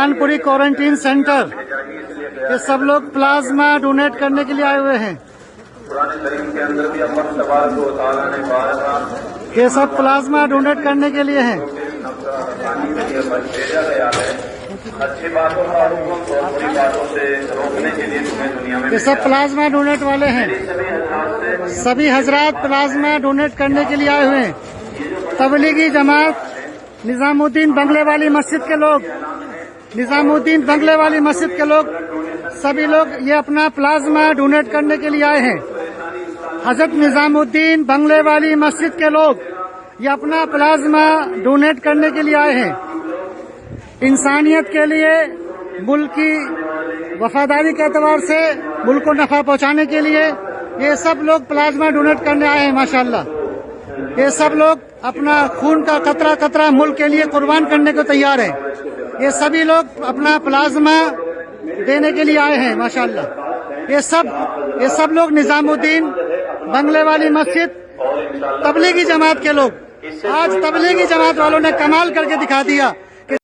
Khanpuri quarantine centre, ये सब लोग प्लाज्मा डोनेट करने के लिए आए हुए हैं। ये सब प्लाज्मा डोनेट करने के लिए हैं। अच्छी बातों का हुक्म और बुरी बातों से रोकने के लिए तुम्हें दुनिया में ये सब प्लाज्मा डोनेट वाले हैं। सभी हजरात प्लाज्मा डोनेट करने के लिए आए हुए हैं। तबलीगी जमात, निजामुद्दीन बंगले वाली मस्जिद के लोग, निजामुद्दीन बंगले वाली मस्जिद के लोग, सभी लोग ये अपना प्लाज्मा डोनेट करने के लिए आए हैं। हजरत निजामुद्दीन बंगले वाली मस्जिद के लोग ये अपना प्लाज्मा डोनेट करने के लिए आए हैं। इंसानियत के लिए, मुल्क की वफादारी के एतबार से मुल्क को नफा पहुंचाने के लिए ये सब लोग प्लाज्मा डोनेट करने आए हैं। माशाल्लाह, ये सब लोग अपना खून का कतरा कतरा मुल्क के लिए कुर्बान करने को तैयार हैं। ये सभी लोग अपना प्लाज्मा देने के लिए आए हैं। माशाल्लाह, ये सब लोग निजामुद्दीन बंगले वाली मस्जिद, तबलीगी जमात के लोग। आज तबलीगी जमात वालों ने कमाल करके दिखा दिया।